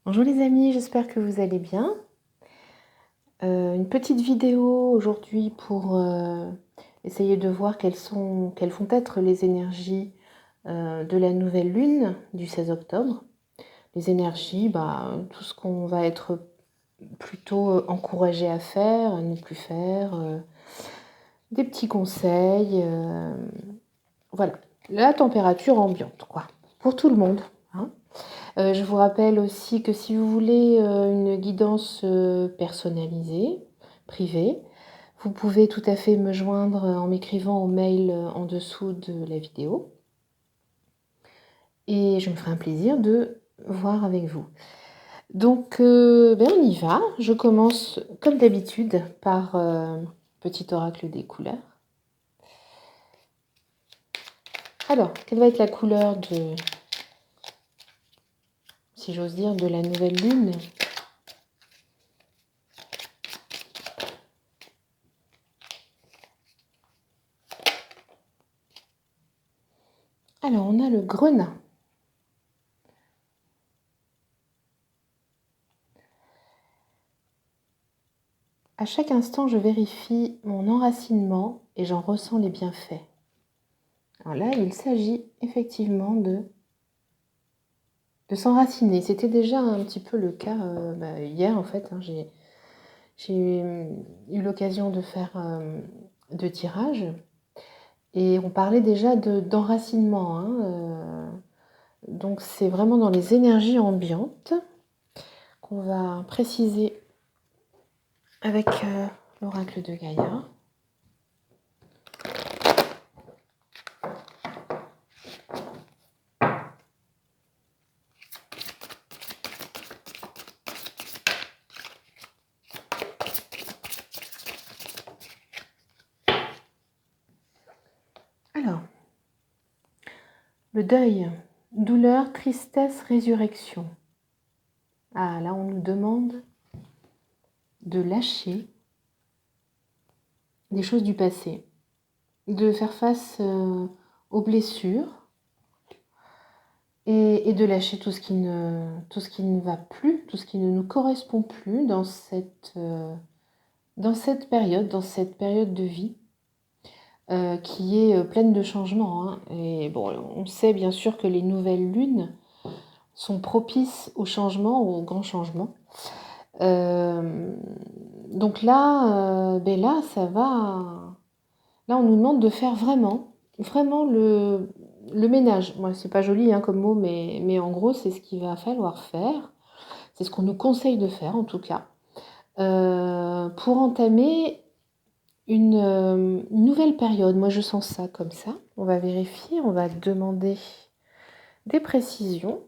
Bonjour les amis, j'espère que vous allez bien. Une petite vidéo aujourd'hui pour essayer de voir quelles vont être les énergies de la nouvelle lune du 16 octobre. Les énergies, tout ce qu'on va être plutôt encouragé à faire, à ne plus faire, des petits conseils, voilà, la température ambiante, quoi, pour tout le monde, hein. Je vous rappelle aussi que si vous voulez une guidance personnalisée, privée, vous pouvez tout à fait me joindre en m'écrivant au mail en dessous de la vidéo. Et je me ferai un plaisir de voir avec vous. Donc, on y va. Je commence comme d'habitude par petit oracle des couleurs. Alors, quelle va être la couleur de, si j'ose dire, de la nouvelle lune ? Alors, on a le grenat. À chaque instant, je vérifie mon enracinement et j'en ressens les bienfaits. Alors là, il s'agit effectivement de s'enraciner. C'était déjà un petit peu le cas hier, en fait. J'ai eu l'occasion de faire deux tirages et on parlait déjà d'enracinement. Donc c'est vraiment dans les énergies ambiantes qu'on va préciser avec l'oracle de Gaïa. Alors, le deuil, douleur, tristesse, résurrection. Ah, là, on nous demande de lâcher des choses du passé, de faire face aux blessures et de lâcher tout ce qui ne va plus, tout ce qui ne nous correspond plus dans cette période, de vie qui est pleine de changements. Et bon, on sait bien sûr que les nouvelles lunes sont propices au changement, aux grands changements. Donc là, ça va. Là, on nous demande de faire vraiment le ménage. Moi, c'est pas joli comme mot, mais en gros, c'est ce qu'il va falloir faire. C'est ce qu'on nous conseille de faire, en tout cas, pour entamer une nouvelle période. Moi, je sens ça comme ça. On va vérifier, on va demander des précisions.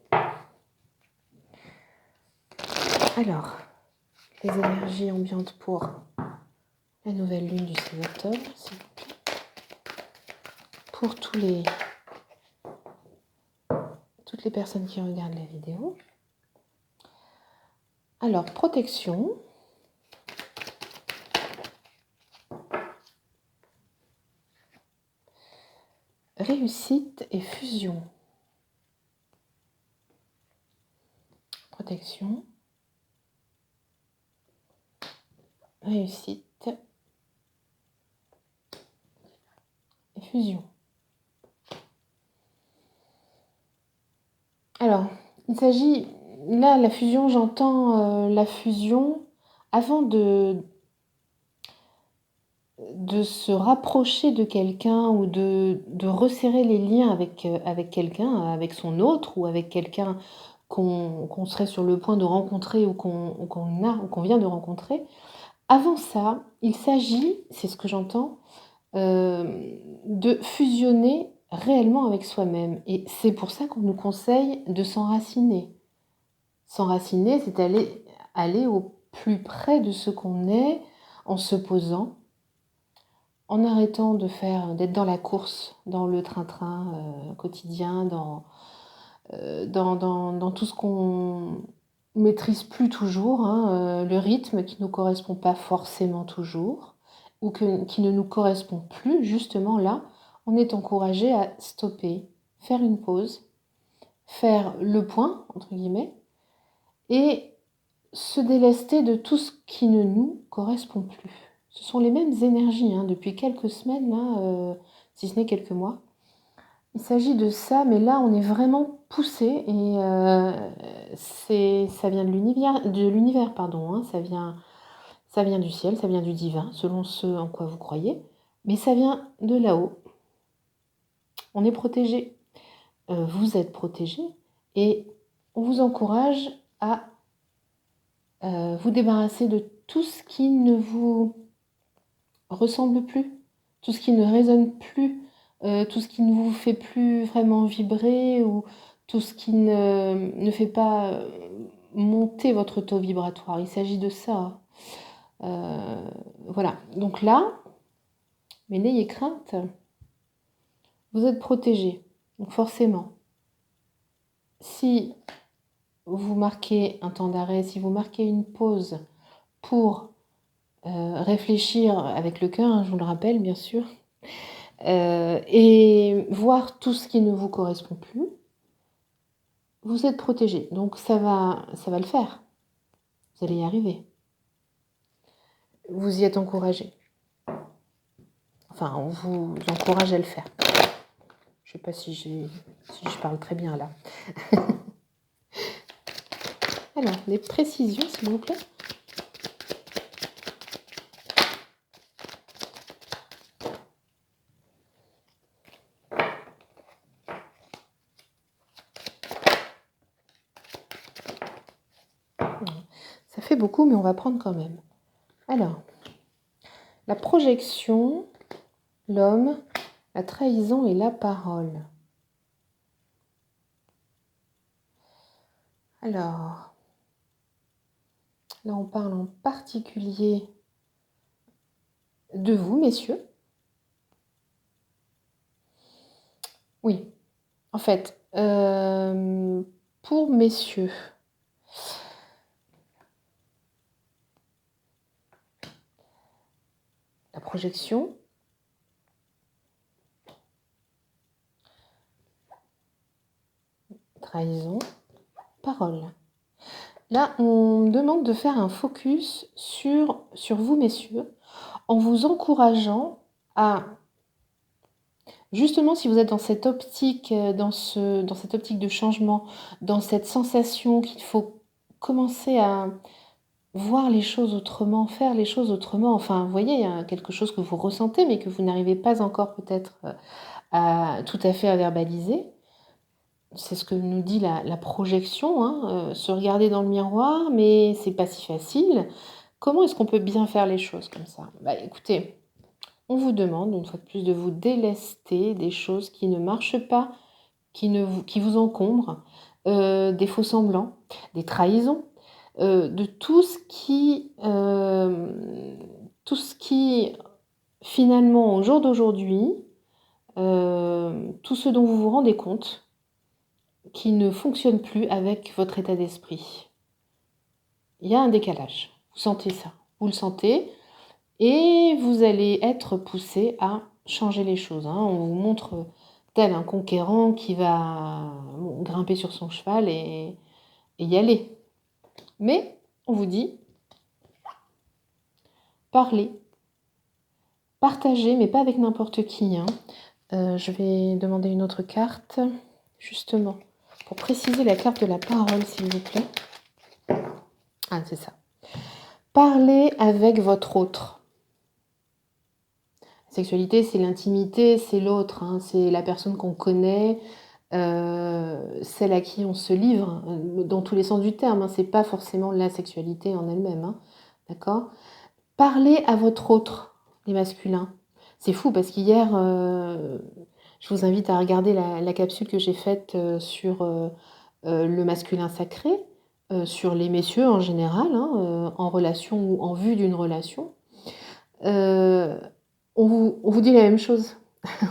Alors, les énergies ambiantes pour la nouvelle lune du 16 octobre, s'il vous plaît. Pour toutes les personnes qui regardent la vidéo. Alors, protection. Réussite et fusion. Protection. Réussite et fusion. Alors, il s'agit, là, la fusion, j'entends la fusion avant de se rapprocher de quelqu'un ou de resserrer les liens avec quelqu'un, avec son autre ou avec quelqu'un qu'on serait sur le point de rencontrer ou qu'on vient de rencontrer. Avant ça, il s'agit, c'est ce que j'entends, de fusionner réellement avec soi-même. Et c'est pour ça qu'on nous conseille de s'enraciner. S'enraciner, c'est aller au plus près de ce qu'on est en se posant, en arrêtant d'être dans la course, dans le train-train quotidien, dans tout ce qu'on maîtrise plus toujours, le rythme qui ne nous correspond pas forcément toujours, ou qui ne nous correspond plus, justement là, on est encouragé à stopper, faire une pause, faire le point, entre guillemets, et se délester de tout ce qui ne nous correspond plus. Ce sont les mêmes énergies depuis quelques semaines, là, si ce n'est quelques mois. Il s'agit de ça, mais là, on est vraiment poussé et ça vient de l'univers, pardon. Ça vient du ciel, ça vient du divin, selon ce en quoi vous croyez, mais ça vient de là-haut. On est protégé, vous êtes protégé, et on vous encourage à vous débarrasser de tout ce qui ne vous ressemble plus, tout ce qui ne résonne plus, tout ce qui ne vous fait plus vraiment vibrer, ou tout ce qui ne fait pas monter votre taux vibratoire. Il s'agit de ça. Voilà. Donc là, mais n'ayez crainte, vous êtes protégé. Donc forcément, si vous marquez un temps d'arrêt, si vous marquez une pause pour réfléchir avec le cœur, je vous le rappelle bien sûr, et voir tout ce qui ne vous correspond plus, vous êtes protégé. Donc ça va le faire. Vous allez y arriver. Vous y êtes encouragé. Enfin, on vous encourage à le faire. Je ne sais pas si je parle très bien là. Alors, des précisions, s'il vous plaît. Ça fait beaucoup, mais on va prendre quand même. Alors, la projection, l'homme, la trahison et la parole. Alors, là on parle en particulier de vous, messieurs. Oui, en fait, pour messieurs, la projection, trahison, parole. Là, on me demande de faire un focus sur vous, messieurs, en vous encourageant à, justement, si vous êtes dans cette optique, dans cette optique de changement, dans cette sensation qu'il faut commencer à voir les choses autrement, faire les choses autrement, enfin, vous voyez, il y a quelque chose que vous ressentez, mais que vous n'arrivez pas encore peut-être tout à fait à verbaliser. C'est ce que nous dit la projection, se regarder dans le miroir, mais c'est pas si facile. Comment est-ce qu'on peut bien faire les choses comme ça? Bah écoutez, on vous demande une fois de plus de vous délester des choses qui ne marchent pas, qui vous encombrent, des faux semblants, des trahisons, de tout ce qui finalement au jour d'aujourd'hui, tout ce dont vous vous rendez compte, qui ne fonctionne plus avec votre état d'esprit. Il y a un décalage. Vous sentez ça. Vous le sentez et vous allez être poussé à changer les choses. On vous montre tel un conquérant qui va grimper sur son cheval et y aller. Mais on vous dit, parlez, partagez, mais pas avec n'importe qui. Je vais demander une autre carte, justement, pour préciser la carte de la parole, s'il vous plaît. Ah, c'est ça. Parlez avec votre autre. La sexualité, c'est l'intimité, c'est l'autre, c'est la personne qu'on connaît, celle à qui on se livre, dans tous les sens du terme. C'est pas forcément la sexualité en elle-même, d'accord? Parlez à votre autre, les masculins. C'est fou parce qu'hier, je vous invite à regarder la capsule que j'ai faite sur le masculin sacré, sur les messieurs en général, en relation ou en vue d'une relation. On vous dit la même chose.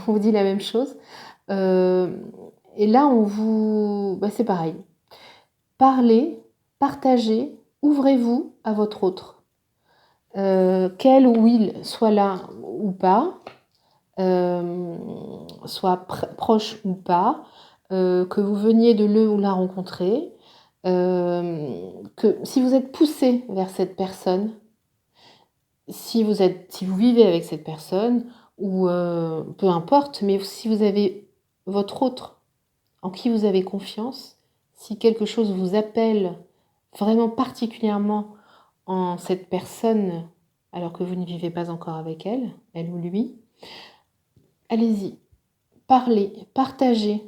On vous dit la même chose. Et là, c'est pareil. Parlez, partagez, ouvrez-vous à votre autre. Qu'elle ou il soit là ou pas, soit proche ou pas, que vous veniez de le ou la rencontrer, que si vous êtes poussé vers cette personne, si vous vivez avec cette personne, ou peu importe, mais si vous avez votre autre en qui vous avez confiance, si quelque chose vous appelle vraiment particulièrement en cette personne, alors que vous ne vivez pas encore avec elle, elle ou lui, allez-y, parlez, partagez,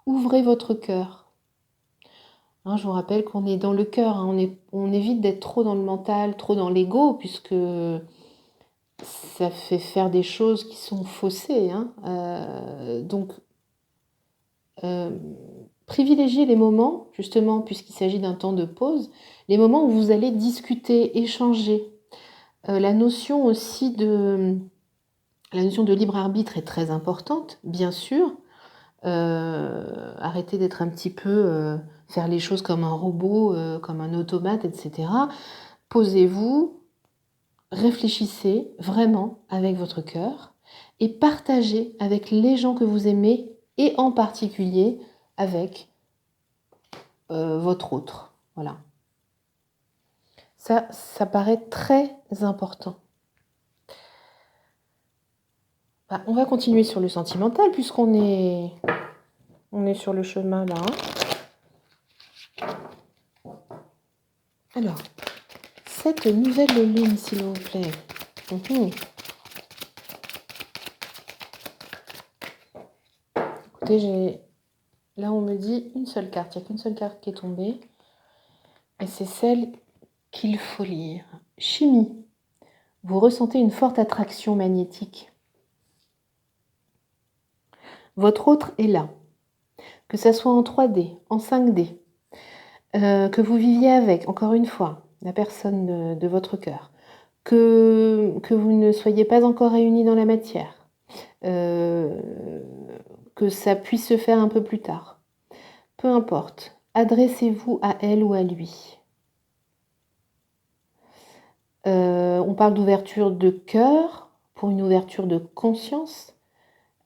ouvrez votre cœur. Hein, je vous rappelle qu'on est dans le cœur, hein, on évite d'être trop dans le mental, trop dans l'ego, puisque ça fait faire des choses qui sont faussées. Hein. Donc, privilégiez les moments, justement, puisqu'il s'agit d'un temps de pause, les moments où vous allez discuter, échanger. La notion aussi la notion de libre arbitre est très importante, bien sûr. Arrêtez d'être un petit peu, faire les choses comme un robot, comme un automate, etc. Posez-vous, réfléchissez vraiment avec votre cœur et partagez avec les gens que vous aimez et en particulier avec votre autre. Voilà. Ça paraît très important. Bah, on va continuer sur le sentimental puisqu'on est sur le chemin là. Alors, cette nouvelle lune, s'il vous plaît. Écoutez, là on me dit une seule carte. Il n'y a qu'une seule carte qui est tombée. Et c'est celle qu'il faut lire. Chimie. Vous ressentez une forte attraction magnétique. Votre autre est là. Que ça soit en 3D, en 5D. Que vous viviez avec, encore une fois, la personne de votre cœur. Que vous ne soyez pas encore réunis dans la matière. Que ça puisse se faire un peu plus tard. Peu importe. Adressez-vous à elle ou à lui. On parle d'ouverture de cœur pour une ouverture de conscience.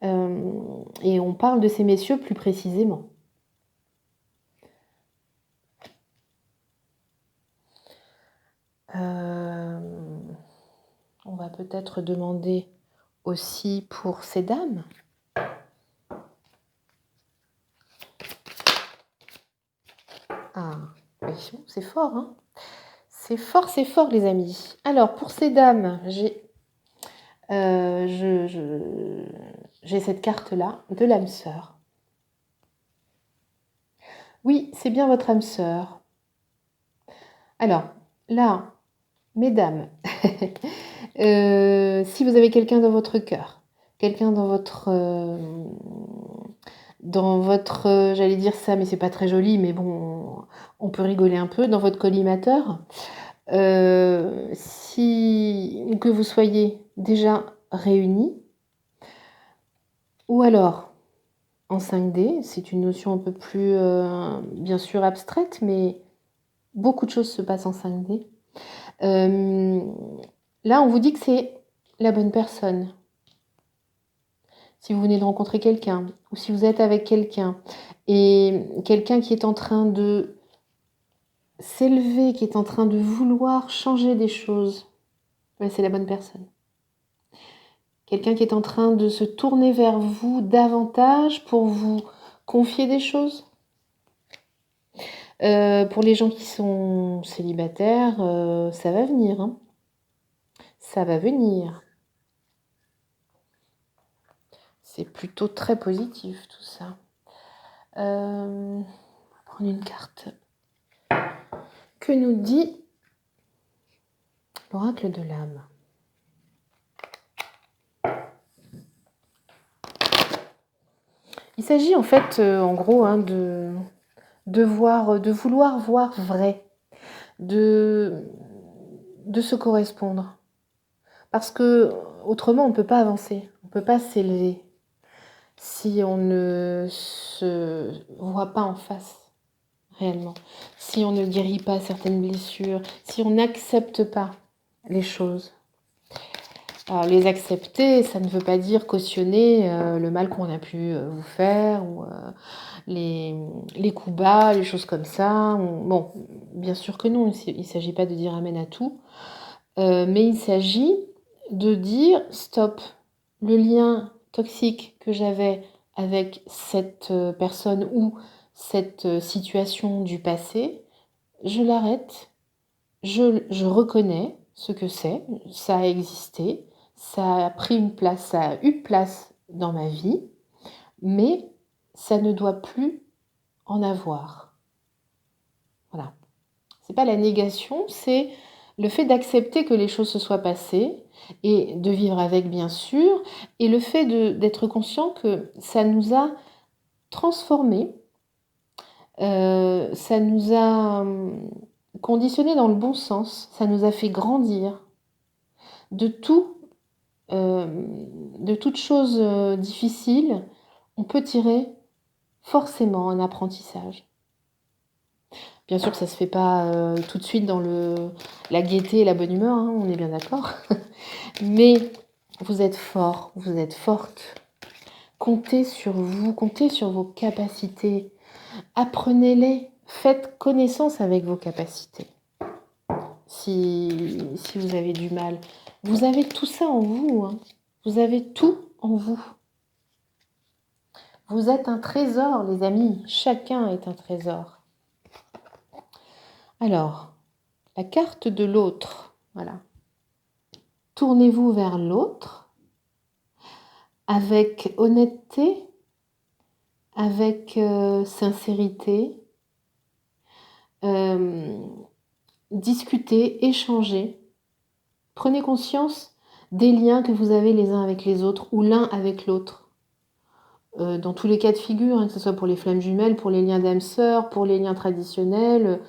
Et on parle de ces messieurs plus précisément. On va peut-être demander aussi pour ces dames. Ah, oui, c'est fort, hein. C'est fort, les amis. Alors, pour ces dames, j'ai cette carte-là, de l'âme sœur. Oui, c'est bien votre âme sœur. Alors, là, mesdames, si vous avez quelqu'un dans votre cœur, quelqu'un dans votre... j'allais dire ça, mais c'est pas très joli, mais bon, on peut rigoler un peu, dans votre collimateur, que vous soyez déjà réunis, ou alors en 5D, c'est une notion un peu plus, bien sûr, abstraite, mais beaucoup de choses se passent en 5D. Là, on vous dit que c'est la bonne personne. Si vous venez de rencontrer quelqu'un, ou si vous êtes avec quelqu'un, et quelqu'un qui est en train de s'élever, qui est en train de vouloir changer des choses, ben, c'est la bonne personne. Quelqu'un qui est en train de se tourner vers vous davantage pour vous confier des choses. Pour les gens qui sont célibataires, ça va venir. Hein. Ça va venir. C'est plutôt très positif tout ça. On va prendre une carte. Que nous dit l'oracle de l'âme? Il s'agit en fait, en gros, hein, de vouloir voir vrai, de se correspondre. Parce que autrement, on ne peut pas avancer, on ne peut pas s'élever si on ne se voit pas en face réellement, si on ne guérit pas certaines blessures, si on n'accepte pas les choses. Alors, les accepter, ça ne veut pas dire cautionner le mal qu'on a pu vous faire, ou les coups bas, les choses comme ça. Bon, bien sûr que non, il ne s'agit pas de dire amen à tout, mais il s'agit de dire stop, le lien toxique que j'avais avec cette personne ou cette situation du passé, je l'arrête, je reconnais ce que c'est, ça a existé, ça a pris une place, ça a eu place dans ma vie, mais ça ne doit plus en avoir. Voilà. C'est pas la négation, c'est le fait d'accepter que les choses se soient passées et de vivre avec, bien sûr, et le fait d'être conscient que ça nous a transformés, ça nous a conditionnés dans le bon sens, ça nous a fait grandir. De toute chose difficile, on peut tirer forcément un apprentissage. Bien sûr que ça ne se fait pas tout de suite dans la gaieté et la bonne humeur, hein, on est bien d'accord. Mais vous êtes fort, vous êtes forte. Comptez sur vous, comptez sur vos capacités. Apprenez-les, faites connaissance avec vos capacités. Si vous avez du mal, vous avez tout ça en vous, hein. Vous avez tout en vous. Vous êtes un trésor, les amis. Chacun est un trésor. Alors, la carte de l'autre. Voilà. Tournez-vous vers l'autre avec honnêteté, avec sincérité. Discutez, échangez. Prenez conscience des liens que vous avez les uns avec les autres ou l'un avec l'autre. Dans tous les cas de figure, hein, que ce soit pour les flammes jumelles, pour les liens d'âme sœur, pour les liens traditionnels,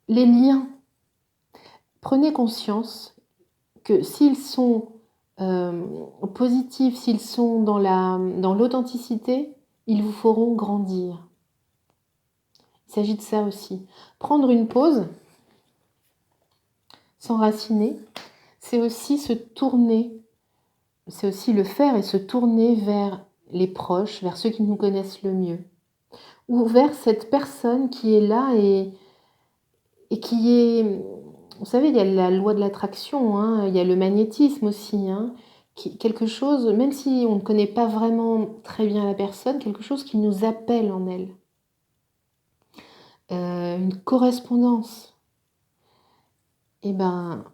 les liens. Prenez conscience que s'ils sont positifs, s'ils sont dans l'authenticité, ils vous feront grandir. Il s'agit de ça aussi. Prendre une pause, s'enraciner, c'est aussi se tourner, c'est aussi le faire et se tourner vers les proches, vers ceux qui nous connaissent le mieux, ou vers cette personne qui est là et qui est... Vous savez, il y a la loi de l'attraction, hein, il y a le magnétisme aussi, hein, quelque chose, même si on ne connaît pas vraiment très bien la personne, quelque chose qui nous appelle en elle. Une correspondance. Eh ben,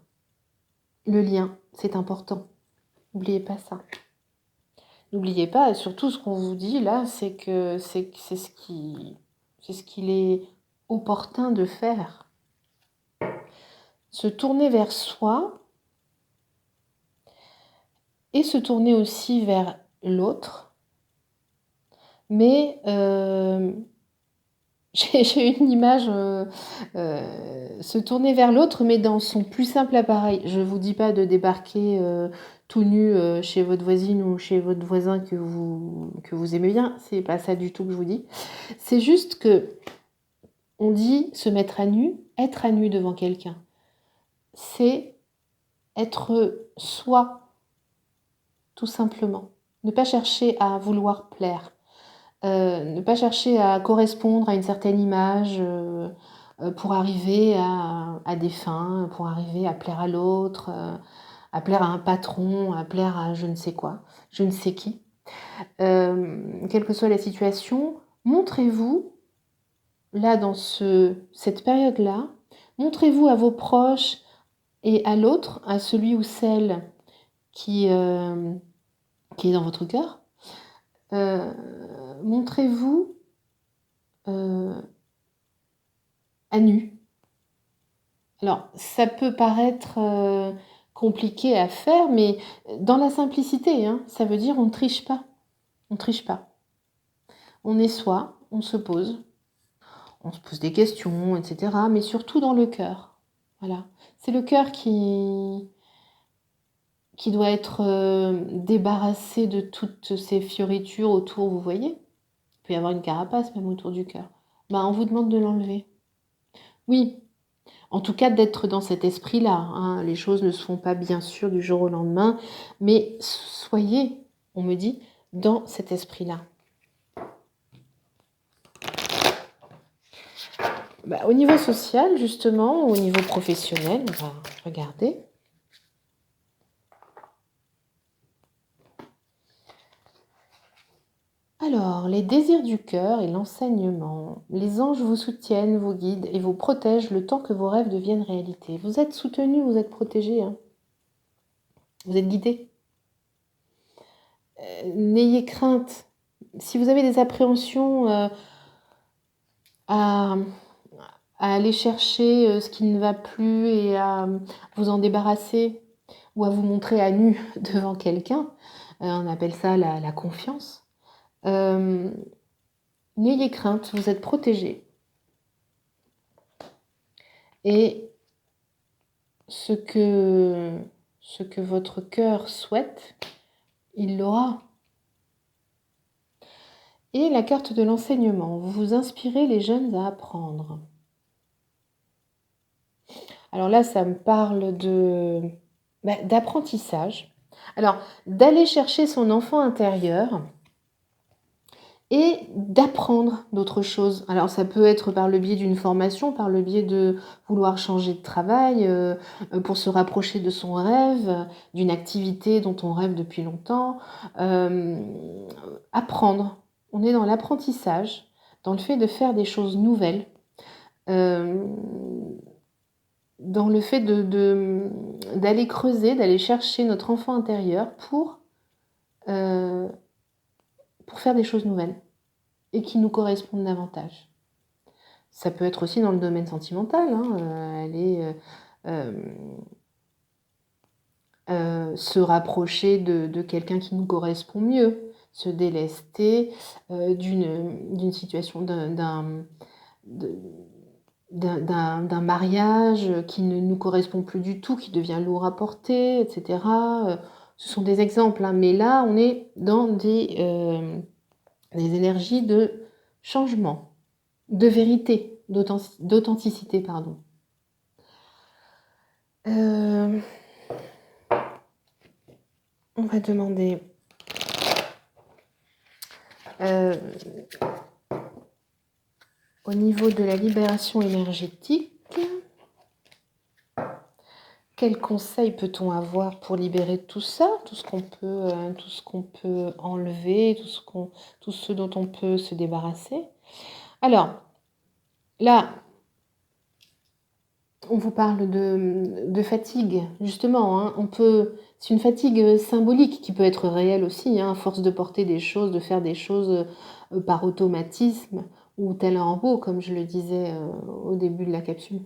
le lien, c'est important. N'oubliez pas ça. N'oubliez pas, et surtout ce qu'on vous dit là, c'est ce qu'il est opportun de faire. Se tourner vers soi et se tourner aussi vers l'autre. Mais j'ai une image, se tourner vers l'autre, mais dans son plus simple appareil. Je ne vous dis pas de débarquer tout nu chez votre voisine ou chez votre voisin que vous aimez bien. C'est pas ça du tout que je vous dis. C'est juste que on dit se mettre à nu, être à nu devant quelqu'un. C'est être soi, tout simplement. Ne pas chercher à vouloir plaire. Ne pas chercher à correspondre à une certaine image pour arriver à des fins, pour arriver à plaire à l'autre, à plaire à un patron, à plaire à je ne sais quoi, je ne sais qui. Quelle que soit la situation, montrez-vous, là, dans cette période-là, montrez-vous à vos proches et à l'autre, à celui ou celle qui est dans votre cœur. Montrez-vous à nu. Alors, ça peut paraître compliqué à faire, mais dans la simplicité, hein, ça veut dire on ne triche pas. On ne triche pas. On est soi, on se pose des questions, etc. Mais surtout dans le cœur. Voilà. C'est le cœur qui doit être débarrassé de toutes ces fioritures autour, vous voyez. Il peut y avoir une carapace même autour du cœur. Ben, on vous demande de l'enlever. Oui, En tout cas, d'être dans cet esprit-là, hein. Les choses ne se font pas bien sûr du jour au lendemain, mais soyez, on me dit, dans cet esprit-là. Au niveau social, justement, au niveau professionnel, on va regarder. Alors, les désirs du cœur et l'enseignement. Les anges vous soutiennent, vous guident et vous protègent le temps que vos rêves deviennent réalité. Vous êtes soutenu, vous êtes protégé, hein. Vous êtes guidé. N'ayez crainte. Si vous avez des appréhensions à aller chercher ce qui ne va plus et à vous en débarrasser ou à vous montrer à nu devant quelqu'un, on appelle ça la confiance. N'ayez crainte, vous êtes protégé. Et ce que votre cœur souhaite, il l'aura. Et la carte de l'enseignement, vous inspirez les jeunes à apprendre. Alors là, ça me parle d'apprentissage. Alors, d'aller chercher son enfant intérieur et d'apprendre d'autres choses. Alors, ça peut être par le biais d'une formation, par le biais de vouloir changer de travail, pour se rapprocher de son rêve, d'une activité dont on rêve depuis longtemps. Apprendre. On est dans l'apprentissage, dans le fait de faire des choses nouvelles. Dans le fait d'aller creuser, d'aller chercher notre enfant intérieur pour faire des choses nouvelles et qui nous correspondent davantage. Ça peut être aussi dans le domaine sentimental, hein, se rapprocher de quelqu'un qui nous correspond mieux, se délester d'une situation d'un mariage qui ne nous correspond plus du tout, qui devient lourd à porter, etc. Ce sont des exemples, hein, mais là, on est dans des énergies de changement, de vérité, d'authenticité, pardon. On va demander au niveau de la libération énergétique, quels conseils peut-on avoir pour libérer tout ça, tout ce qu'on peut enlever, tout ce dont on peut se débarrasser? Alors, là, on vous parle de fatigue, justement, hein. C'est une fatigue symbolique qui peut être réelle aussi, hein, à force de porter des choses, de faire des choses par automatisme ou tel un robot, comme je le disais au début de la capsule.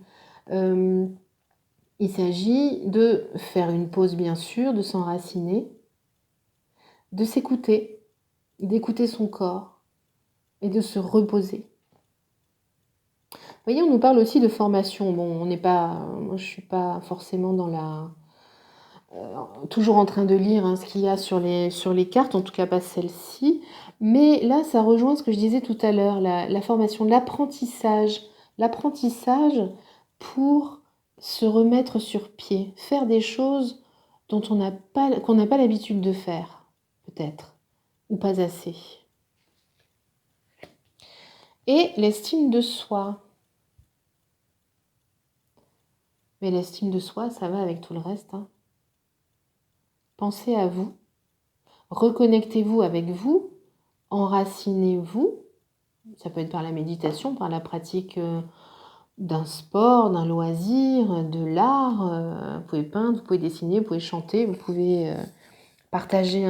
Il s'agit de faire une pause, bien sûr, de s'enraciner, de s'écouter, d'écouter son corps et de se reposer. Vous voyez, on nous parle aussi de formation. Bon, moi je ne suis pas forcément toujours en train de lire, hein, ce qu'il y a sur les cartes, en tout cas pas celle-ci. Mais là, ça rejoint ce que je disais tout à l'heure, la formation, l'apprentissage pour se remettre sur pied, faire des choses qu'on n'a pas l'habitude de faire, peut-être, ou pas assez. Et l'estime de soi. Mais l'estime de soi, ça va avec tout le reste, hein. Pensez à vous, reconnectez-vous avec vous, enracinez-vous. Ça peut être par la méditation, par la pratique d'un sport, d'un loisir, de l'art. Vous pouvez peindre, vous pouvez dessiner, vous pouvez chanter, vous pouvez partager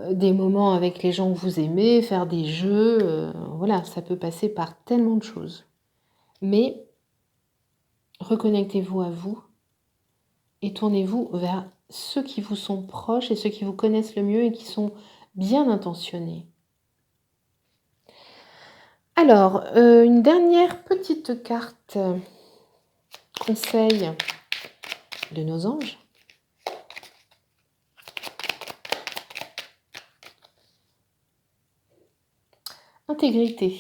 des moments avec les gens que vous aimez, faire des jeux. Voilà, ça peut passer par tellement de choses. Mais reconnectez-vous à vous et tournez-vous vers ceux qui vous sont proches et ceux qui vous connaissent le mieux et qui sont bien intentionnés. Alors, une dernière petite carte conseil de nos anges. Intégrité.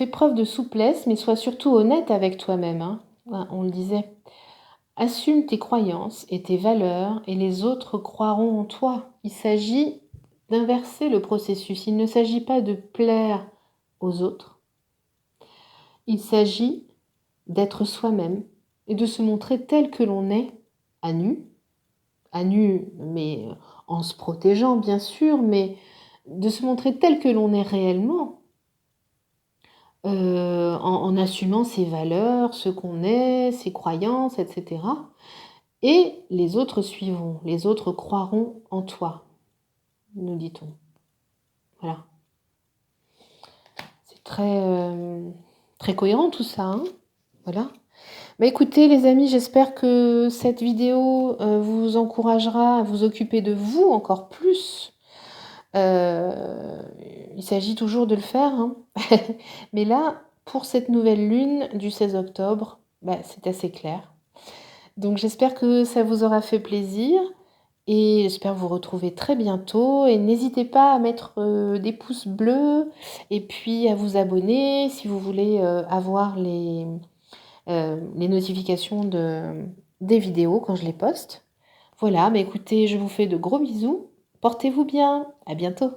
fais preuve de souplesse, mais sois surtout honnête avec toi-même, hein. Ouais, on le disait. Assume tes croyances et tes valeurs et les autres croiront en toi. Il s'agit d'inverser le processus. Il ne s'agit pas de plaire aux autres. Il s'agit d'être soi-même et de se montrer tel que l'on est, à nu, mais en se protégeant bien sûr, mais de se montrer tel que l'on est réellement, en assumant ses valeurs, ce qu'on est, ses croyances, etc. Et les autres suivront, les autres croiront en toi, nous dit-on. Voilà. C'est très cohérent tout ça, hein, voilà. Bah, écoutez les amis, j'espère que cette vidéo, vous encouragera à vous occuper de vous encore plus. Il s'agit toujours de le faire, hein. Mais là, pour cette nouvelle lune du 16 octobre, bah, c'est assez clair. Donc j'espère que ça vous aura fait plaisir et j'espère vous retrouver très bientôt. Et n'hésitez pas à mettre des pouces bleus et puis à vous abonner si vous voulez avoir les notifications des vidéos quand je les poste. Voilà, mais écoutez, je vous fais de gros bisous. Portez-vous bien. À bientôt.